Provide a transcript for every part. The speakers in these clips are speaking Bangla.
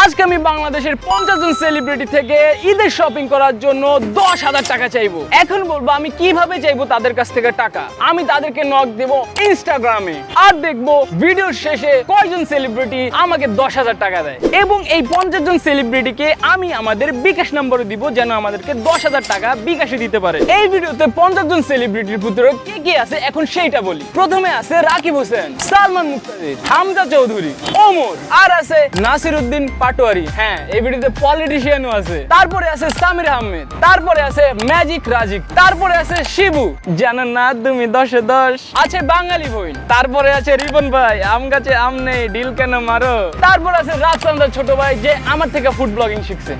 আজকে আমি বাংলাদেশের 50 জন সেলিব্রিটি থেকে ঈদের শপিং করার জন্য 10,000 টাকা চাইবো। এখন বলবো আমি কিভাবে চাইবো তাদের কাছ থেকে টাকা। আমি তাদেরকে নক দেব ইনস্টাগ্রামে, আর দেখবো ভিডিওর শেষে কয়জন সেলিব্রিটি আমাকে 10,000 টাকা দেয়, এবং এই 50 জন সেলিব্রিটিকে আমি আমাদের বিকাশ নম্বরে দিব যেন আমাদেরকে 10,000 টাকা বিকাশে দিতে পারে। এই ভিডিওতে 50 জন সেলিব্রিটির ভিতরে কে কে আছে এখন সেইটা বলি। প্রথমে আছে রাকিব হোসেন, সালমান মুক্তাদির, হামজা চৌধুরী, ওমর, আর আছে নাসিরউদ্দিন পাটোয়ারি। হ্যাঁ, এই ভিডিওতে পলিটিশিয়ানও আছে। তারপরে আছে সামির আহমেদ, তারপরে আছে ম্যাজিক রাজিক, তারপরে আছে শিবু, জানো না তুমি 10-এ 10, আছে বাঙালি বইন, তারপরে আছে রিপন ভাই, আম গাছে আম নেই ডিল কেন মারো, তারপর আছে রাজচন্দ্র ছোট ভাই যে আমার থেকে ফুড ব্লগিং শিখছে,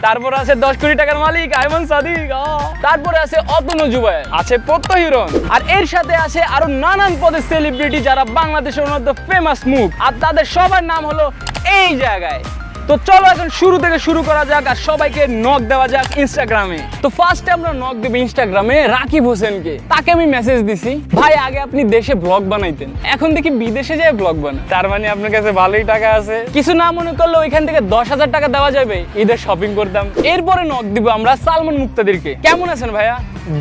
তারপর আছে 10 কোটি টাকার মালিক আইমান সাদিক, তারপরে আছে অতনু জুবায়ের, আছে প্রত্যয় হিরণ, আর এর সাথে আছে আরো নানান পদের সেলিব্রিটি যারা বাংলাদেশের মধ্যে ফেমাস মুখ, আর তাদের সবার নাম হলো এই জায়গায়। তো চলো এখন শুরু থেকে শুরু করা যাক আর সবাইকে নক দেওয়া যাক ইনস্টাগ্রামে। তো ফার্স্টে আমরা নক দেব ইনস্টাগ্রামে রাকিব হোসেনকে। তাকে আমি মেসেজ দিছি, ভাই আগে আপনি দেশে ব্লগ বানাইতেন, এখন দেখি বিদেশে যায় ব্লগ বানান, তার মানে আপনার কাছে ভালোই টাকা আছে। কিছু না মনে করলে ওইখান থেকে 10,000 টাকা দেওয়া যাবে, ঈদের শপিং করতাম। এরপরে নক দিব আমরা সালমান মুক্তাদিরকে। কেমন আছেন ভাইয়া?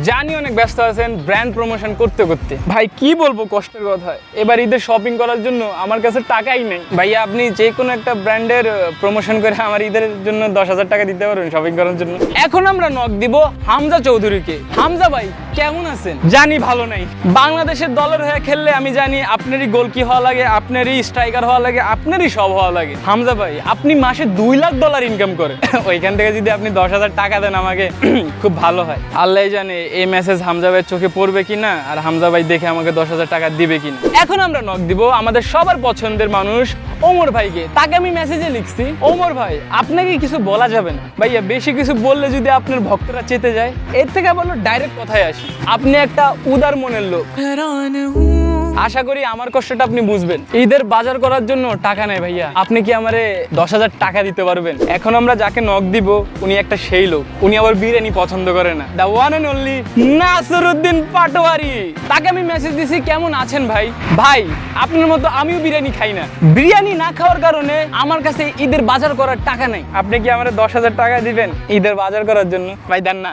জানি অনেক ব্যস্ত আছেন ব্র্যান্ড প্রমোশন করতে করতে। ভাই কি বলবো কষ্টের কথা, এবার ঈদের শপিং করার জন্য আমার কাছে টাকাই নেই। ভাইয়া আপনি যে কোনো একটা ব্র্যান্ডের প্রমোশন করে আমার ঈদের জন্য 10,000 টাকা দিতে পারবেন শপিং করার জন্য। এখন আমরা নক দিব হামজা চৌধুরীকে। হামজা ভাই কেমন আছেন? জানি ভালো নাই। বাংলাদেশের দলের হয়ে খেললে আমি জানি আপনারই গোল কি হওয়া লাগে, আপনারই স্ট্রাইকার হওয়া লাগে, আপনারই সব হওয়া লাগে। হামজা ভাই আপনি মাসে $2 লাখ ইনকাম করেন, ওইখান থেকে যদি আপনি 10,000 টাকা দেন আমাকে খুব ভালো হয়। আল্লাহ জানে এই মেসেজ হামজা ভাইয়ের চোখে পড়বে কিনা, আর হামজা ভাই দেখে আমাকে 10,000 টাকা দিবে কিনা। এখন আমরা নক দিব আমাদের সবার পছন্দের মানুষ ওমর ভাইকে। তাকে আমি মেসেজে লিখছি, ওমর ভাই আপনাকে কিছু বলা যাবে না, ভাইয়া বেশি কিছু বললে যদি আপনার ভক্তরা চেতে যায়। এর থেকে বললো ডাইরেক্ট কথায় আসি, আপনি একটা উদার মনের লোক, আশা করি আমার কষ্টটা আপনি বুঝবেন। ঈদের বাজার করার জন্য টাকা নেই ভাইয়া, আপনি কি আমারে 10,000 টাকা দিতে পারবেন? এখন আমরা যাকে নক দিব উনি একটা সেই লোক, উনি আবার বিরিয়ানি পছন্দ করে না, the one and only Nasiruddin Patwari. তাকে আমি মেসেজ দিছি, কেমন আছেন ভাই? ভাই আপনার মতো আমিও বিরিয়ানি খাই না, বিরিয়ানি না খাওয়ার কারণে আমার কাছে ঈদের বাজার করার টাকা নেই, আপনি কি আমারে 10,000 টাকা দিবেন ঈদের বাজার করার জন্য? ভাই দেন না,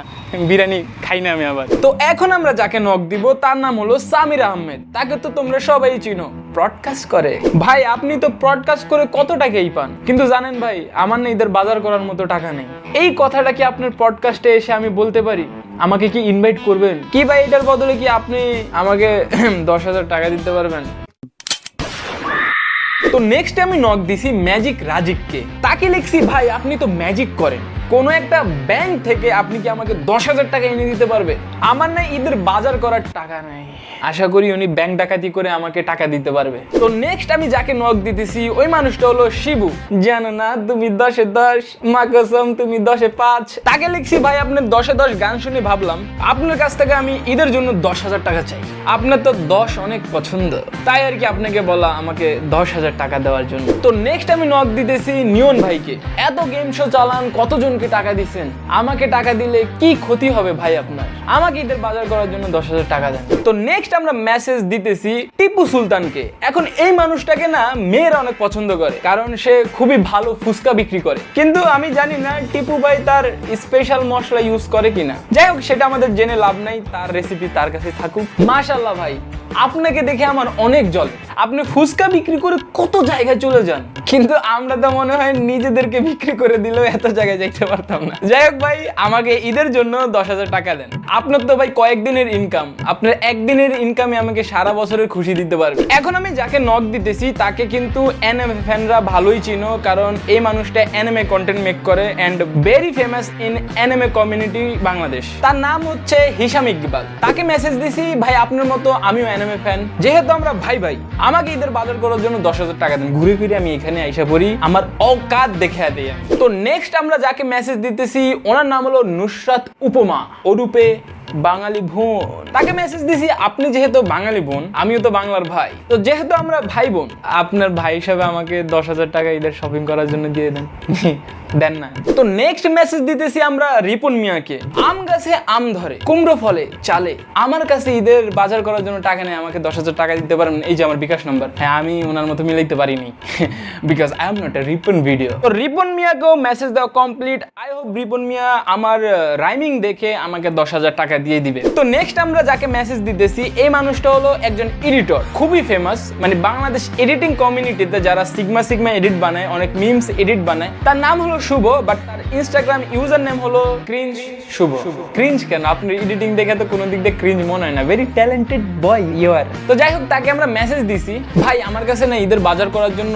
বিরিয়ানি খাই না আমি আবার। তো এখন আমরা যাকে নক দিব তার নাম হলো সামির আহমেদ। তাকে তো তোমরা সবাই চিনো, ব্রডকাস্ট করে। ভাই আপনি তো ব্রডকাস্ট করে কত টাকাই পান, কিন্তু জানেন ভাই আমার না ঈদের বাজার করার মতো টাকা নেই। এই কথাটা কি আপনার পডকাস্টে এসে আমি বলতে পারি? আমাকে কি ইনভাইট করবেন কি ভাই? এটার বদলে কি আপনি আমাকে 10,000 টাকা দিতে পারবেন? তো নেক্সট আমি নক দিছি ম্যাজিক রাজিককে। তাকে লিখছি, ভাই আপনি তো ম্যাজিক করেন, কোনো একটা ব্যাংক থেকে আপনি কি আমাকে 10,000 টাকা এনে দিতে পারবে? আমার না ঈদের বাজার করার টাকা নাই, আশা করি উনি ব্যাংক ডাকাতি করে আমাকে টাকা দিতে পারবে। তো নেক্সট আমি যাকে নক দিতেছি ওই মানুষটা হলো শিবু, জানো না তুমি 10-এ 10, মা কসম তুমি 10-এ 5। তাকে লিখছি, ভাই আপনার 10-এ 10 গান শুনে ভাবলাম আপনার কাছ থেকে আমি ঈদের জন্য 10,000 টাকা চাই, আপনার তো 10 অনেক পছন্দ, তাই আর কি আপনাকে বলা আমাকে 10,000 টাকা দেওয়ার জন্য। তো নেক্সট আমি নক দিতেছি নিয়ন ভাইকে। এত গেম শো চালান, কতজনকে টাকা দিচ্ছেন, আমাকে টাকা দিলে কি ক্ষতি হবে ভাই আপনার? আমাকে ঈদের বাজার করার জন্য 10,000 টাকা দেন। তো নেক্সট আমরা মেসেজ দিতেছি টিপু সুলতানকে। এখন এই মানুষটাকে না মেয়েরা অনেক পছন্দ করে, কারণ সে খুবই ভালো ফুচকা বিক্রি করে, কিন্তু আমি জানি না টিপু ভাই তার স্পেশাল মশলা ইউজ করে কিনা। যাই হোক সেটা আমাদের জেনে লাভ নাই, তার রেসিপি তার কাছে থাকুক। মাশাআল্লাহ ভাই আপনাকে দেখে আমার অনেক জল, আপনি ফুচকা বিক্রি করে কত জায়গায় চলে যান, কিন্তু আমরা তো মনে হয় নিজেদেরকে বিক্রি করে দিলেও এত জায়গায় যাইতে পারতাম না। যাই হোক ভাই আমাকে ঈদের জন্য 10,000 টাকা দেন। আপনার তো ভাই কয়েকদিনের ইনকাম, আপনার একদিনের ইনকামে আমাকে সারা বছরের খুশি দিতে পারবে। এখন আমি যাকে নক দিতেছি তাকে কিন্তু অ্যানিমে ফ্যানরা ভালোই চিনো, কারণ এই মানুষটা অ্যানিমে কন্টেন্ট মেক করে and very famous in anime community Bangladesh. তার নাম হচ্ছে হিসাম ইকবাল। তাকে মেসেজ দিছি, ভাই আপনার মতো আমিও অ্যানিমে ফ্যান, যেহেতু আমরা ভাই ভাই আমাকে ঈদের বাজার করার জন্য 10,000 টাকা দেন, ঘুরে ফিরে আমি এখানে আইসা পড়ি, আমার অকাত দেখে দেই। তো নেক্সট আমরা যাকে মেসেজ দিতেছি ওনার নাম হলো নুসরাত উপমা, ওরূপে বাঙালি বোন। তাকে মেসেজ দিছি, আপনি যেহেতু বাঙালি বোন আমিও তো বাংলার ভাই, তো যেহেতু আমরা ভাই বোন আপনার ভাই হিসাবে আমাকে 10,000 টাকা ঈদের শপিং করার জন্য দিয়ে দেন। দেন না। তো নেক্সট মেসেজ দিতেছি আমরা রিপন মিয়াকে। আম গাছে আম ধরে, কুমড়ো ফলে চালে, আমার কাছে ঈদের বাজার করার জন্য টাকা নেই, আমাকে 10,000 টাকা দিতে পারেন? এই যে আমার বিকাশ নাম্বার। হ্যাঁ, আমি ওনার মতো মিলাইতে পারিনি because I am not a Ripon video. তো রিপন মিয়াকেও মেসেজ দেওয়া কমপ্লিট। আই হোপ রিপন মিয়া আমার রাইমিং দেখে আমাকে 10,000 টাকা দিয়ে দিবে। তো নেক্সট আমরা যাকে মেসেজ দিতেছি, এই মানুষটা হলো একজন এডিটর, খুবই ফেমাস, মানে বাংলাদেশ এডিটিং কমিউনিটিতে যারা সিগমা এডিট বানায়, অনেক মিমস এডিট বানায়। তার নাম হলো শুভ, বাট তার ইনস্টাগ্রাম ইউজার নেম হলো ক্রিঞ্জ শুভ। ক্রিঞ্জ কেন? আপনার এডিটিং দেখে তো কোনো দিক দিয়ে ক্রিঞ্জ মনে হয় না। Very talented boy you are. তো যাই হোক, তাকে আমরা মেসেজ দিছি, ভাই আমার কাছে না ঈদের বাজার করার জন্য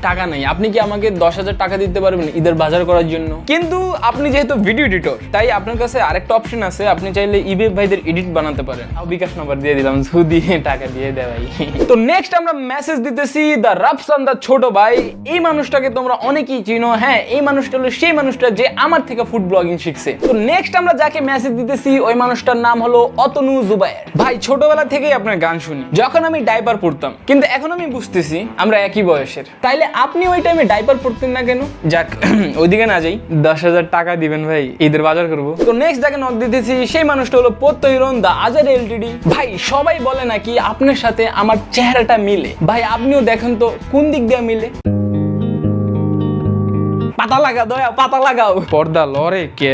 টাকা নাই, আপনি কি আমাকে 10,000 টাকা দিতে পারবেন ঈদের বাজার করার জন্য? কিন্তু আপনি যেহেতু ভিডিও এডিটর, তাই আপনার কাছে আরেকটা অপশন আছে, আপনি চাইলে ইবে ভাইদের এডিট বানাতে পারেন। বিকাশ নাম্বার দিয়ে দিলাম, দিয়ে টাকা দিয়ে দেয় ভাই। তো নেক্সট আমরা মেসেজ দিতেছি দা রাফসান দা ছোট ভাই। এই মানুষটাকে তোমরা অনেকেই চিনো। হ্যাঁ, এই মানুষটা হলো সেই মানুষটা যে আমার থেকে ফুড ব্লগিং শিখছে। তো নেক্সট আমরা যাকে মেসেজ দিতেছি, ওই মানুষটার নাম হলো অতনু জুবায়ের। ভাই ছোটবেলা থেকেই আপনার গান শুনি, যখন আমি ডাইপার পড়তাম, কিন্তু এখন আমি বুঝতেছি আমরা একই বয়সের। তাইলে আপনি ওই টাইমে ডাইপার পড়তেন না কেন? যাক, ওইদিকে না যাই, 10,000 টাকা দিবেন ভাই, ঈদের বাজার করবো। তো নেক্সট যাকে নক দিতেছি, সেই মানুষটা হলো প্রত্যয়রন দা আজার এলটিডি। ভাই সবাই বলে নাকি আপনার সাথে আমার চেহারাটা মিলে, ভাই আপনিও দেখেন তো কোন দিক দিয়ে মিলে। পাতা লাগা দয়া, পাতা লাগাও। পর্দা লরে কে?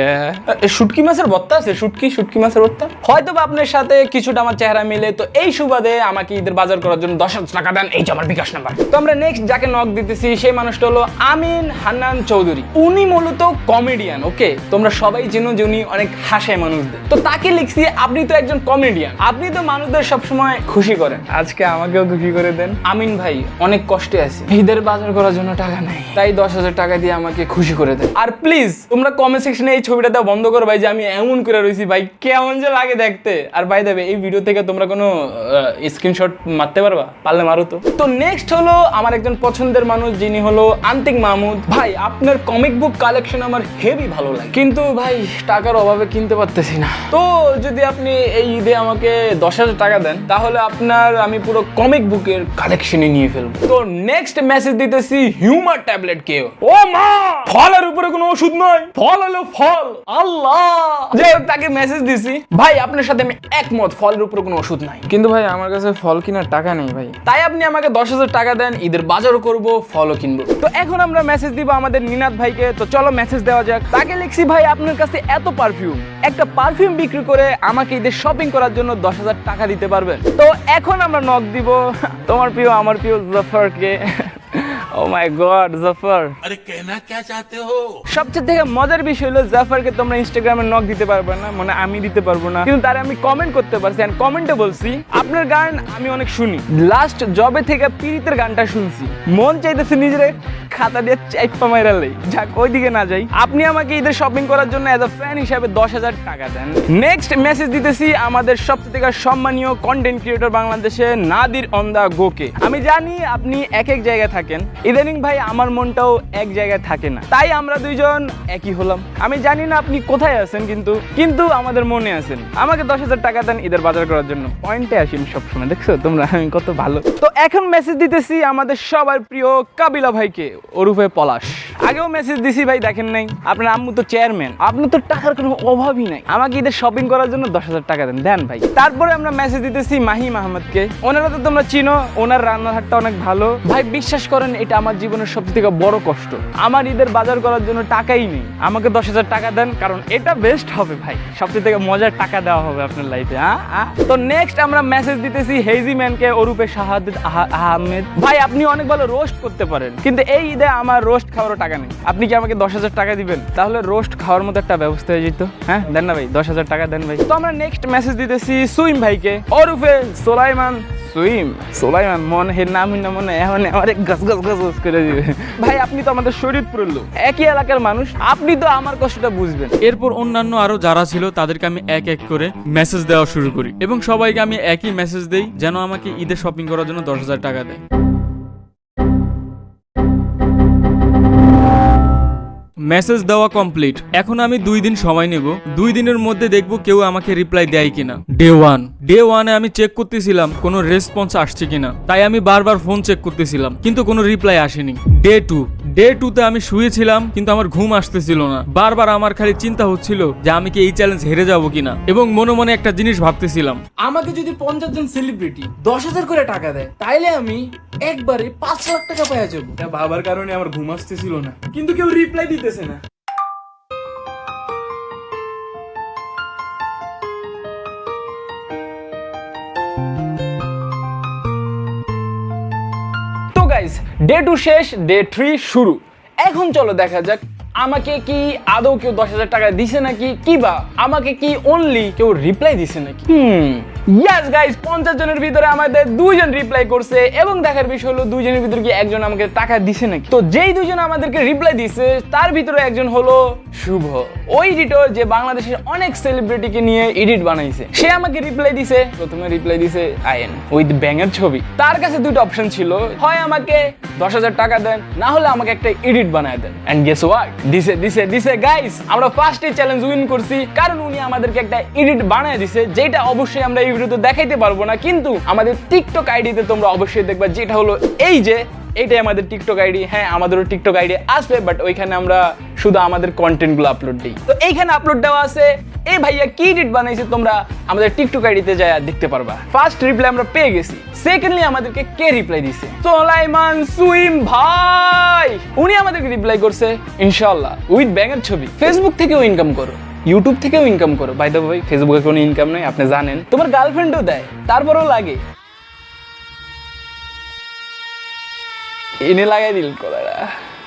শুটকি মাছের ভর্তা আছে, শুটকি মাছের ভর্তা। হয়তো বা আপনার সাথে কিছুটা আমার চেহারা মিলে। তো এই সুবাদে আমাকে ঈদের বাজার করার জন্য 10,000 টাকা দেন, এই যে আমার বিকাশ নাম্বার। তো আমরা নেক্সট যাকে নক দিতেছি, সেই মানুষটা হলো আমিন হান্নান চৌধুরী। উনি মূলত কমেডিয়ান। ওকে, তোমরা সবাই চিনো যে উনি অনেক হাসে মানুষদের। তো তাকে লিখছি, আপনি তো একজন কমেডিয়ান, আপনি তো মানুষদের সবসময় খুশি করেন, আজকে আমাকেও খুশি করে দেন। আমিন ভাই অনেক কষ্টে আছি, ঈদের বাজার করার জন্য টাকা নাই, তাই 10,000 টাকা দিয়ে আমাকে খুশি করে দেন। আর প্লিজ তোমরা কমেন্ট সেকশনে এই ছবিটা দেওয়া বন্ধ করো ভাই, যে আমি এমন করে রয়েছি ভাই, কেমন যে লাগে দেখতে। আর ভাই দেবে এই ভিডিও থেকে তোমরা কোনো স্ক্রিনশট মারতে পারবা? পারলে মারো তো। তো নেক্সট হলো আমার একজন পছন্দের মানুষ, যিনি হলো আন্তিক মাহমুদ। ভাই আপনার কমিক বুক কালেকশন আমার হেভি ভালো লাগে, কিন্তু ভাই টাকার অভাবে কিনতে পারতেছি না। তো যদি আপনি এই ঈদে আমাকে 10,000 টাকা দেন, তাহলে আপনার আমি পুরো কমিক বুকের কালেকশনই নিয়ে ফেলবো। তো নেক্সট মেসেজ দিতেছি হিউমার ট্যাবলেট কেউ। ও মা, ফলের উপরে কোনো ওষুধ নয়, ফল হলো ফল। আল্লাহ, যাই হোক তাকে মেসেজ দিছি, ভাই আপনার সাথে আমি একমত, ফলের উপরে কোনো ওষুধ নাই, কিন্তু ভাই আমার কাছে ফল কেনার টাকা নেই ভাই, তাই আপনি আমাকে 10,000 টাকা দেন, ঈদের বাজারও করবো, ফলও কিনবো। তো এখন আমরা মেসেজ দিব আমাদের নিনাদ ভাইকে। তো চলো মেসেজ দেওয়া যাক। তাকে লিখছি, ভাই আপনার কাছে এত পারফিউম, একটা পারফিউম বিক্রি করে আমাকে ঈদের শপিং করার জন্য 10,000 টাকা দিতে পারবেন? তো এখন আমরা নক দিব তোমার প্রিয়, আমার প্রিয় জাফরকে। ও মাই গড জাফর, अरे कहना क्या चाहते हो? সবচেয়ে থেকে মজার বিষয় হলো জাফরকে তোমরা ইনস্টাগ্রামে নক দিতে পারবে না, মানে আমি দিতে পারবো না, কিন্তু তারে আমি কমেন্ট করতে পারছি। এন্ড কমেন্টে বলছি, আপনার গান আমি অনেক শুনি, লাস্ট জবে থেকে পীড়িতের গানটা শুনছি, মন চাইতেছে নিজের খাতা দিয়ে চাইপা মাইরালেই। যাক, ওইদিকে না যাই, আপনি আমাকে ঈদের শপিং করার জন্য এজ আ ফ্যান হিসাবে 10,000 টাকা দেন। নেক্সট মেসেজ দিতেছি আমাদের সবচেয়ে থেকে সম্মানীয় কন্টেন্ট ক্রিয়েটর বাংলাদেশে নাদির অন দা গোকে। আমি জানি আপনি এক এক জায়গায় থাকেন, ইদানিং ভাই আমার মনটাও এক জায়গায় থাকে না, তাই আমরা দুইজন একই হলাম। আমি জানি না আপনি কোথায় আছেন, কিন্তু আমাদের মনে আছেন। আমাকে 10,000 টাকা দেন ঈদের বাজার করার জন্য। পয়েন্টে আসি সবসময়, দেখছো তোমরা আমি কত ভালো। তো এখন মেসেজ দিতেছি আমাদের সবার প্রিয় কাবিলা ভাইকে, ওরূপে পলাশ। আগেও মেসেজ দিছি ভাই, দেখেন নাই? আপনার আম্মু তো চেয়ারম্যান, আপনার তো টাকার কোনো অভাবই নাই, আমাকে ঈদের শপিং করার জন্য 10,000 টাকা দেন, দেন ভাই। তারপরে আমরা মেসেজ দিতেছি মাহিম আহমেদকে। ওনারা তো তোমরা চিনো, ওনার রান্নার হাতটা অনেক ভালো। ভাই বিশ্বাস করেন, এটা আমার জীবনের সবচেয়ে থেকে বড় কষ্ট, আমার ঈদের বাজার করার জন্য টাকাই নেই, আমাকে 10,000 টাকা দেন, কারণ এটা বেস্ট হবে ভাই, সবচেয়ে থেকে মজার টাকা দেওয়া হবে আপনার লাইফে। তো নেক্সট আমরা মেসেজ দিতেছি হেজি ম্যানকে, ওরূপে শাহাদাত আহমেদ। ভাই আপনি অনেক ভালো রোস্ট করতে পারেন, কিন্তু এই ঈদে আমার রোস্ট খাওয়ারও টাকা নেই, আপনি কি আমাকে 10,000 টাকা দিবেন? তাহলে রোস্ট খাওয়ার মতো একটা ব্যবস্থা হয়ে যেত। হ্যাঁ দেন না ভাই, 10,000 টাকা দেন ভাই। তো আমরা নেক্সট মেসেজ দিতেছি সুইম ভাইকে, ওরূপে সোলাইমান। সোলাইমান মন হে নাম না মনে এখন আমার গাছ করে দিবে। ভাই আপনি তো আমাদের শরীরপুরের লোক, একই এলাকার মানুষ, আপনি তো আমার কষ্টটা বুঝবেন। এরপর অন্যান্য আরো যারা ছিল তাদেরকে আমি এক এক করে মেসেজ দেওয়া শুরু করি, এবং সবাইকে আমি একই মেসেজ দেই যেন আমাকে ঈদের শপিং করার জন্য 10,000 টাকা দেয়। মেসেজ দেওয়া কমপ্লিট। এখন আমি 2 দিন সময় নেব, 2 দিনের মধ্যে দেখব কেউ আমাকে রিপ্লাই দেয় কিনা। ডে 1 আমি চেক করতেছিলাম কোনো রেসপন্স আসছে কিনা, তাই আমি বারবার ফোন চেক করতেছিলাম, কিন্তু কোনো রিপ্লাই আসেনি। ডে ডে 2 তে আমি শুয়েছিলাম কিন্তু আমার ঘুম আসতেছিল না। বারবার আমার খালি চিন্তা হচ্ছিল যে আমি কি এই চ্যালেঞ্জ হেরে যাবো কিনা, এবং মনে মনে একটা জিনিস ভাবতেছিলাম, আমাকে যদি 50 জন সেলিব্রিটি 10,000 করে টাকা দেয় তাইলে আমি একবারে 5 লাখ টাকা পেয়ে যাবো। এটা ভাবার কারণে আমার ঘুম আসতেছিল না, কিন্তু কেউ রিপ্লাই দিতেছে না। তো গাইস, ডে 2 শেষ, ডে 3 শুরু। এখন চলো দেখা যাক আমাকে কি আদৌ কেউ 10,000 টাকা দিছে নাকি, কিবা আমাকে কি অনলি কেউ রিপ্লাই দিছে নাকি। ইয়েস গাইস, 50 জনের ভিতরে আমাদের 2 জন রিপ্লাই করছে, এবং দেখার বিষয় হলো 2 জনের ভিতরে কি একজন আমাকে টাকা দিছে নাকি। তো যেই 2 জন আমাদেরকে রিপ্লাই দিছে তার ভিতরে একজন হলো শুভ, ওই এডিটর যে বাংলাদেশের অনেক সেলিব্রিটিকে নিয়ে এডিট বানাইছে। সে আমাকে রিপ্লাই দিছে, প্রথমে রিপ্লাই দিছে আইএন উইথ ব্যাঙের ছবি। তার কাছে দুটো অপশন ছিল, হয় আমাকে 10,000 টাকা দেন, না হলে আমাকে একটা এডিট বানায় দেন। এন্ড গেস হোয়াট, দিছে গাইস। আমরা ফার্স্টে চ্যালেঞ্জ উইন করছি, কারণ উনি আমাদেরকে একটা এডিট বানায় দিছে, যেটা অবশ্যই আমরা এই ভিডিওতে দেখাইতে পারবো না, কিন্তু আমাদের টিকটক আইডিতে তোমরা অবশ্যই দেখবা, যেটা হলো এই যে এইটাই আমাদের টিকটক আইডি। হ্যাঁ, আমাদেরও টিকটক আইডি আসবে, বাট ওইখানে আমরা শুধু আমাদের কন্টেন্টগুলো আপলোড দিই। তো এইখানে আপলোড দেওয়া আছে এই ভাইয়া কি এডিট বানাইছে, তোমরা আমাদের টিকটক আইডিতে যায় দেখতে পারবা। ফার্স্ট রিপ্লাই আমরা পেয়ে গেছি। সেকেন্ডলি আমাদেরকে কে রিপ্লাই দিছে? সোলাইমান সুইম ভাই, উনি আমাদেরকে রিপ্লাই করছে ইনশাআল্লাহ উইথ ব্যাঙের ছবি। ফেসবুক থেকেও ইনকাম করো, ইউটিউব থেকেও ইনকাম করো। বাই দ্য ওয়ে, ফেসবুকে কোনো ইনকাম নেই, আপনি জানেন। তোমার গার্লফ্রেন্ডও দেয়, তারপরেও লাগে এনে লাগাই দিল কলারা।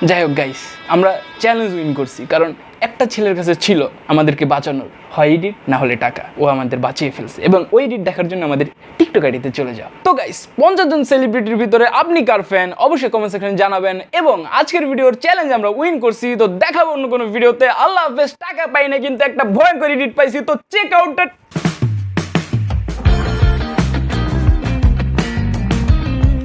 যাই হোক গাইস, আমরা চ্যালেঞ্জ উইন করছি, কারণ একটা ছেলের কাছে ছিল আমাদেরকে বাঁচানোর, হয় এডিট না হলে টাকা। ও আমাদের বাঁচিয়ে ফেলছে, এবং ওই এডিট দেখার জন্য আমাদের টিকটক আইডিতে চলে যাও। তো গাইস, 50 জন সেলিব্রিটির ভিতরে আপনি কার ফ্যান অবশ্যই কমেন্ট সেকশনে জানাবেন। এবং আজকের ভিডিওর চ্যালেঞ্জ আমরা উইন করছি। তো দেখাবো অন্য কোনো ভিডিওতে। আল্লাহ হাফেজ। টাকা পাই না, কিন্তু একটা ভয়ঙ্কর এডিট পাইছি। তো চেক আউট